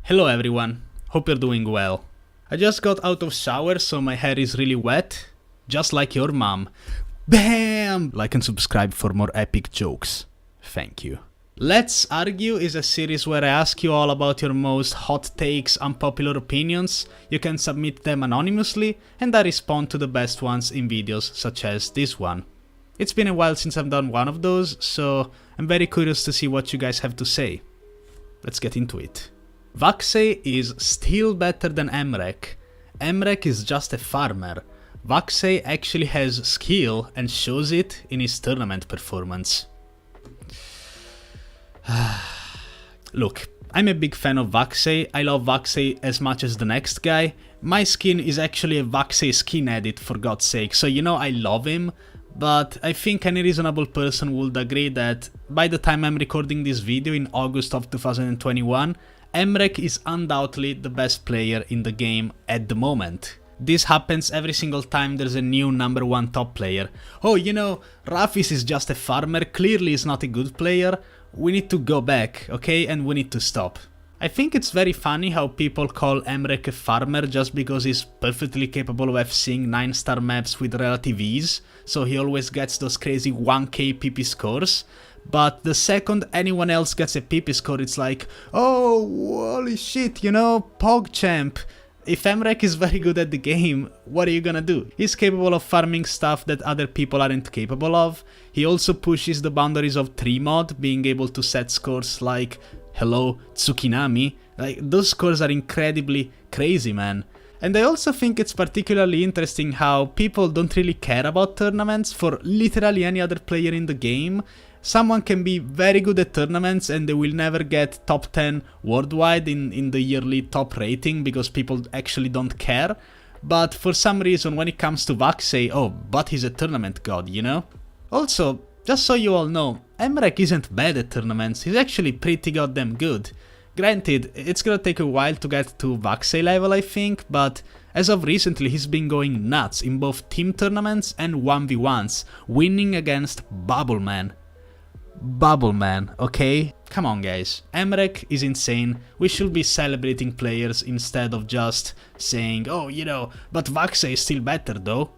Hello everyone, hope you're doing well. I just got out of shower so my hair is really wet, just like your mom. BAM! Like and subscribe for more epic jokes. Thank you. Let's Argue is a series where I ask you all about your most hot takes, unpopular opinions. You can submit them anonymously and I respond to the best ones in videos such as this one. It's been a while since I've done one of those, so I'm very curious to see what you guys have to say. Let's get into it. Vaxei is still better than mrekk. Mrekk is just a farmer. Vaxei actually has skill and shows it in his tournament performance. Look, I'm a big fan of Vaxei. I love Vaxei as much as the next guy. My skin is actually a Vaxei skin edit, for God's sake, so you know I love him. But I think any reasonable person would agree that by the time I'm recording this video in August of 2021, mrekk is undoubtedly the best player in the game at the moment. This happens every single time there's a new number 1 top player. Oh, you know, Rafis is just a farmer, clearly is not a good player. We need to go back, okay, and we need to stop. I think it's very funny how people call mrekk a farmer just because he's perfectly capable of FCing 9-star maps with relative ease, so he always gets those crazy 1k PP scores. But the second anyone else gets a PP score, it's like, oh, holy shit, you know, PogChamp. If mrekk is very good at the game, what are you gonna do? He's capable of farming stuff that other people aren't capable of. He also pushes the boundaries of 3 mod, being able to set scores like, hello, Tsukinami. Like, those scores are incredibly crazy, man. And I also think it's particularly interesting how people don't really care about tournaments for literally any other player in the game. Someone can be very good at tournaments and they will never get top 10 worldwide in the yearly top rating because people actually don't care. But for some reason when it comes to Vaxei, oh, but he's a tournament god, you know? Also, just so you all know, mrekk isn't bad at tournaments, he's actually pretty goddamn good. Granted, it's gonna take a while to get to Vaxei level I think, but as of recently he's been going nuts in both team tournaments and 1v1s, winning against Bubbleman. Bubbleman, okay? Come on guys, mrekk is insane, we should be celebrating players instead of just saying, oh, you know, but Vaxei is still better though.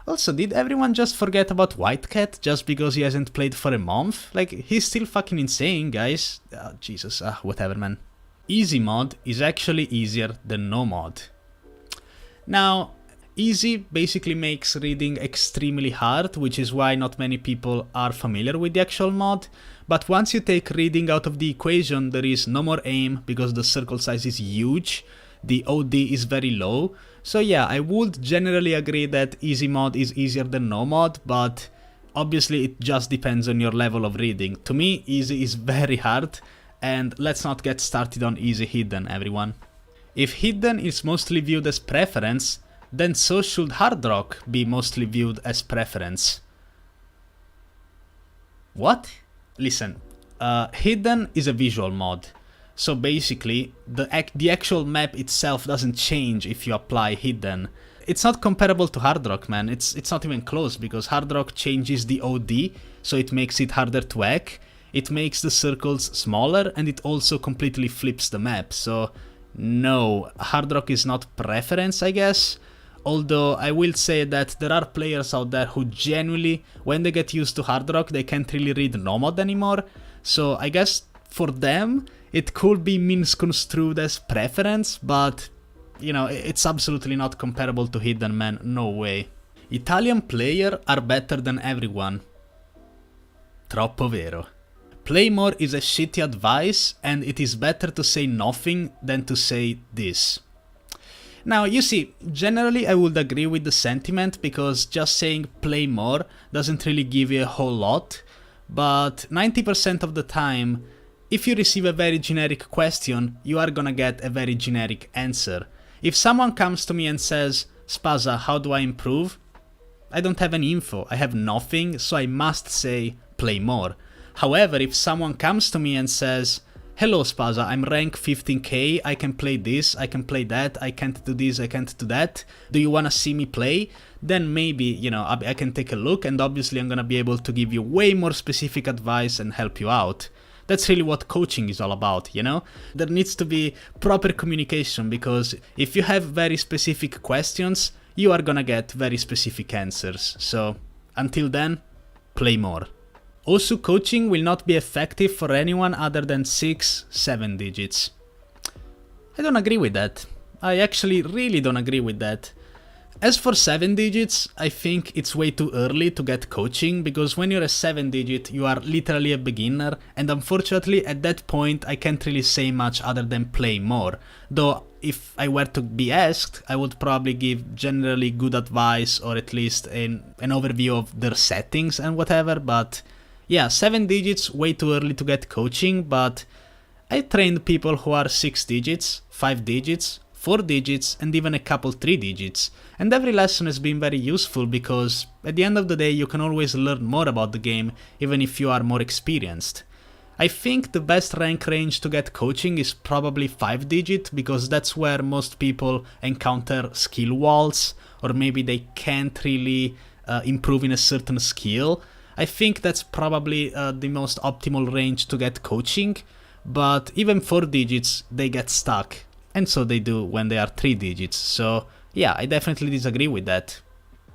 Also, did everyone just forget about Whitecat just because he hasn't played for a month? Like, he's still fucking insane, guys. Jesus, whatever, man. Easy mod is actually easier than no mod. Now, easy basically makes reading extremely hard, which is why not many people are familiar with the actual mod. But once you take reading out of the equation, there is no more aim because the circle size is huge. The OD is very low. So yeah, I would generally agree that easy mod is easier than no mod, but obviously it just depends on your level of reading. To me, easy is very hard, and let's not get started on easy hidden, everyone. If hidden is mostly viewed as preference, then so should hard rock be mostly viewed as preference. What? Listen, hidden is a visual mod. So basically, the actual map itself doesn't change if you apply hidden. It's not comparable to hard rock, man. It's not even close because hard rock changes the OD, so it makes it harder to hack. It makes the circles smaller and it also completely flips the map. So no, hard rock is not preference, I guess. Although I will say that there are players out there who genuinely, when they get used to hard rock, they can't really read no mod anymore. So I guess for them, it could be misconstrued as preference, but, you know, it's absolutely not comparable to hidden, man, no way. Italian players are better than everyone. Troppo vero. Play more is a shitty advice, and it is better to say nothing than to say this. Now, you see, generally I would agree with the sentiment because just saying play more doesn't really give you a whole lot, but 90% of the time, if you receive a very generic question, you are gonna get a very generic answer. If someone comes to me and says, Spaza, how do I improve? I don't have any info, I have nothing, so I must say, play more. However, if someone comes to me and says, hello Spaza, I'm rank 15k, I can play this, I can play that, I can't do this, I can't do that, do you wanna see me play? Then maybe, you know, I can take a look and obviously I'm gonna be able to give you way more specific advice and help you out. That's really what coaching is all about, you know? There needs to be proper communication, because if you have very specific questions, you are gonna get very specific answers. So until then, play more. Also, coaching will not be effective for anyone other than 6-7 digits. I don't agree with that. I actually really don't agree with that. As for 7 digits, I think it's way too early to get coaching, because when you're a 7 digit, you are literally a beginner, and unfortunately at that point I can't really say much other than play more. Though if I were to be asked, I would probably give generally good advice, or at least an overview of their settings and whatever, but yeah, 7 digits, way too early to get coaching. But I trained people who are 6 digits, 5 digits, 4 digits, and even a couple 3 digits, and every lesson has been very useful, because at the end of the day you can always learn more about the game even if you are more experienced. I think the best rank range to get coaching is probably 5 digit, because that's where most people encounter skill walls, or maybe they can't really improve in a certain skill. I think that's probably the most optimal range to get coaching, but even 4 digits they get stuck. And so they do when they are 3 digits, so yeah, I definitely disagree with that.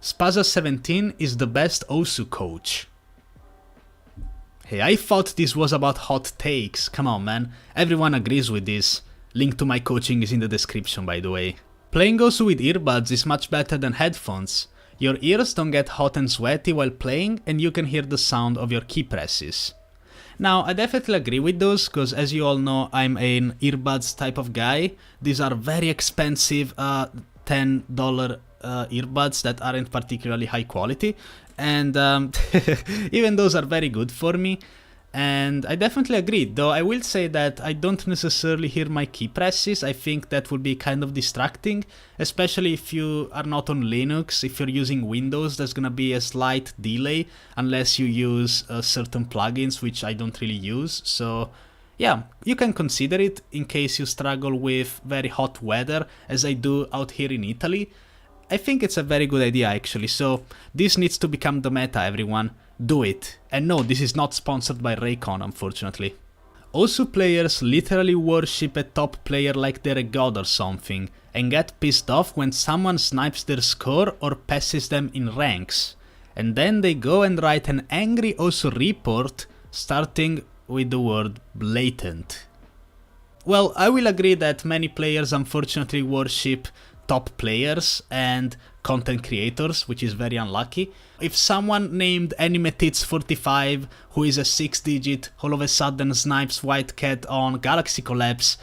Spaza17 is the best Osu coach. Hey, I thought this was about hot takes, come on man, everyone agrees with this. Link to my coaching is in the description, by the way. Playing Osu with earbuds is much better than headphones. Your ears don't get hot and sweaty while playing, and you can hear the sound of your key presses. Now, I definitely agree with those, because as you all know, I'm an earbuds type of guy. These are very expensive $10 earbuds that aren't particularly high quality, and even those are very good for me. And I definitely agree, though I will say that I don't necessarily hear my key presses. I think that would be kind of distracting, especially if you are not on Linux. If you're using Windows, there's gonna be a slight delay unless you use certain plugins, which I don't really use. So yeah, you can consider it in case you struggle with very hot weather, as I do out here in Italy. I think it's a very good idea actually, so this needs to become the meta, everyone. Do it. And no, this is not sponsored by Raycon, unfortunately. Also, players literally worship a top player like they're a god or something, and get pissed off when someone snipes their score or passes them in ranks. And then they go and write an angry Osu report, starting with the word blatant. Well, I will agree that many players unfortunately worship top players and content creators, which is very unlucky. If someone named AnimeTits45, who is a 6 digit, all of a sudden snipes White Cat on Galaxy Collapse,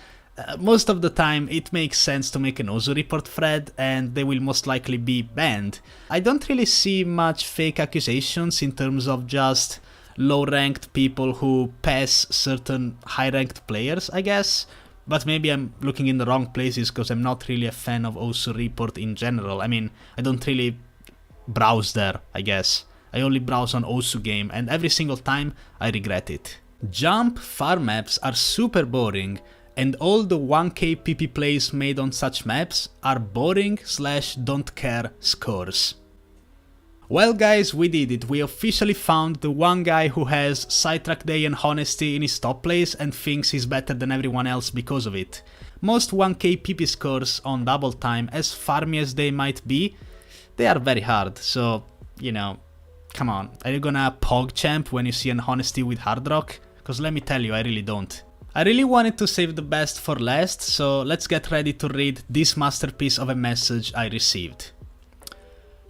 most of the time it makes sense to make an Osu report thread, and they will most likely be banned. I don't really see much fake accusations in terms of just low-ranked people who pass certain high-ranked players, I guess. But maybe I'm looking in the wrong places, because I'm not really a fan of Osu report in general. I mean, I don't really browse there, I guess. I only browse on Osu game, and every single time I regret it. Jump farm maps are super boring, and all the 1k PP plays made on such maps are boring / don't care scores. Well guys, we did it. We officially found the one guy who has Sidetrack Day and Honesty in his top plays and thinks he's better than everyone else because of it. Most 1k PP scores on double time, as farmy as they might be, they are very hard, so, you know, come on. Are you gonna PogChamp when you see an Honesty with Hard Rock? Cause let me tell you, I really don't. I really wanted to save the best for last, so let's get ready to read this masterpiece of a message I received.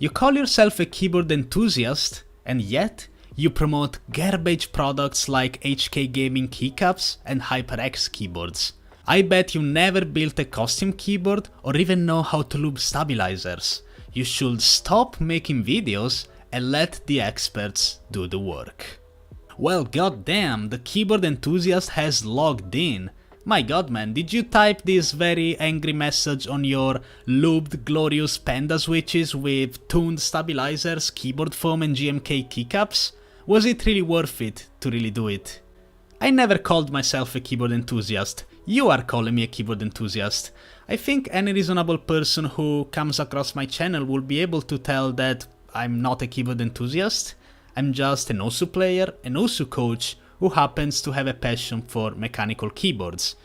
You call yourself a keyboard enthusiast, and yet you promote garbage products like HK Gaming keycaps and HyperX keyboards. I bet you never built a custom keyboard or even know how to lube stabilizers. You should stop making videos and let the experts do the work. Well, goddamn, the keyboard enthusiast has logged in. My god man, did you type this very angry message on your lubed glorious panda switches with tuned stabilizers, keyboard foam and GMK keycaps? Was it really worth it to really do it? I never called myself a keyboard enthusiast. You are calling me a keyboard enthusiast. I think any reasonable person who comes across my channel will be able to tell that I'm not a keyboard enthusiast. I'm just an Osu player, an Osu coach, who happens to have a passion for mechanical keyboards.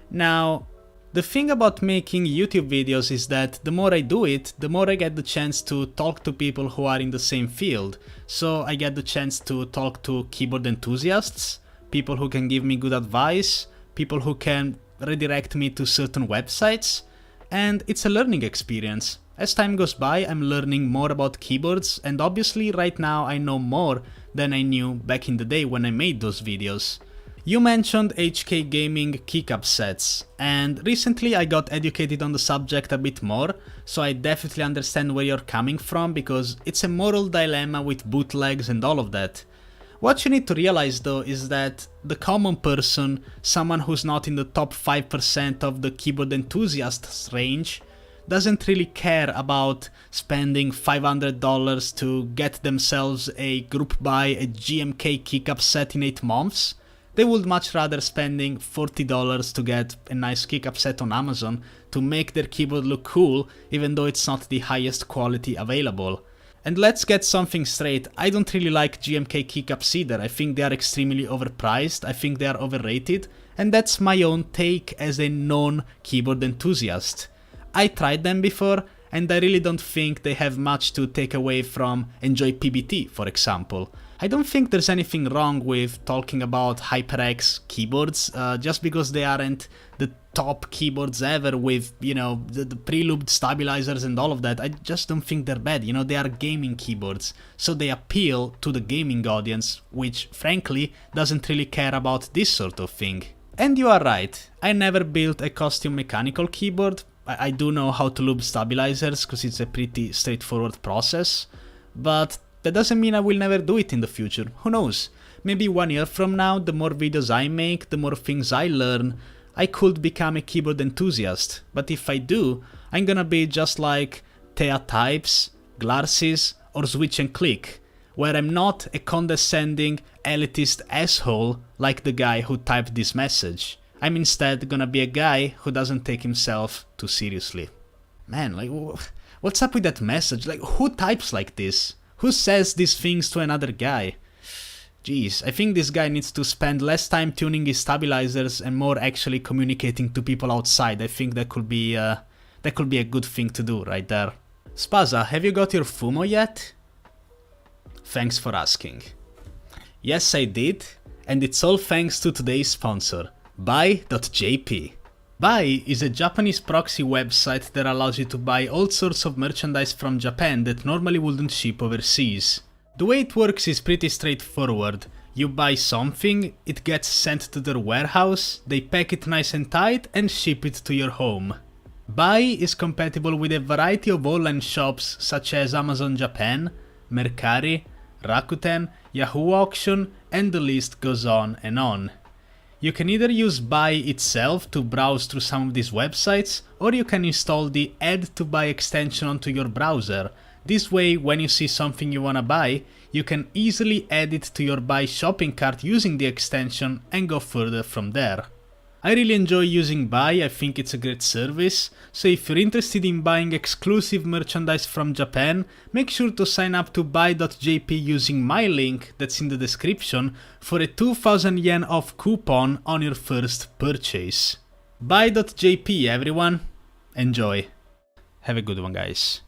Now, the thing about making YouTube videos is that the more I do it, the more I get the chance to talk to people who are in the same field. So I get the chance to talk to keyboard enthusiasts, people who can give me good advice, people who can redirect me to certain websites, and it's a learning experience. As time goes by, I'm learning more about keyboards, and obviously right now I know more than I knew back in the day when I made those videos. You mentioned HK Gaming keycap sets, and recently I got educated on the subject a bit more, so I definitely understand where you're coming from, because it's a moral dilemma with bootlegs and all of that. What you need to realize though is that the common person, someone who's not in the top 5% of the keyboard enthusiasts range, doesn't really care about spending $500 to get themselves a group buy a GMK keycap set in 8 months. They would much rather spending $40 to get a nice keycap set on Amazon to make their keyboard look cool, even though it's not the highest quality available. And let's get something straight, I don't really like GMK keycaps either. I think they are extremely overpriced, I think they are overrated, and that's my own take as a non-keyboard enthusiast. I tried them before, and I really don't think they have much to take away from Enjoy PBT, for example. I don't think there's anything wrong with talking about HyperX keyboards, just because they aren't the top keyboards ever with, you know, the pre-looped stabilizers and all of that. I just don't think they're bad, you know, they are gaming keyboards, so they appeal to the gaming audience, which frankly doesn't really care about this sort of thing. And you are right, I never built a custom mechanical keyboard. I do know how to loop stabilizers because it's a pretty straightforward process, but that doesn't mean I will never do it in the future. Who knows? Maybe 1 year from now, the more videos I make, the more things I learn, I could become a keyboard enthusiast. But if I do, I'm gonna be just like Thea Types, Glarsis, or Switch and Click, where I'm not a condescending, elitist asshole like the guy who typed this message. I'm instead gonna be a guy who doesn't take himself too seriously. Man, like, what's up with that message? Like, who types like this? Who says these things to another guy? Jeez, I think this guy needs to spend less time tuning his stabilizers and more actually communicating to people outside. I think that could be a good thing to do right there. Spaza, have you got your Fumo yet? Thanks for asking. Yes, I did, and it's all thanks to today's sponsor, Buy.jp. Buy is a Japanese proxy website that allows you to buy all sorts of merchandise from Japan that normally wouldn't ship overseas. The way it works is pretty straightforward. You buy something, it gets sent to their warehouse, they pack it nice and tight and ship it to your home. Buy is compatible with a variety of online shops such as Amazon Japan, Mercari, Rakuten, Yahoo Auction, and the list goes on and on. You can either use Buy itself to browse through some of these websites, or you can install the Add to Buy extension onto your browser. This way, when you see something you wanna buy, you can easily add it to your Buy shopping cart using the extension and go further from there. I really enjoy using Buy, I think it's a great service, so if you're interested in buying exclusive merchandise from Japan, make sure to sign up to Buy.jp using my link that's in the description for a 2000 yen off coupon on your first purchase. Buy.jp everyone, enjoy. Have a good one guys.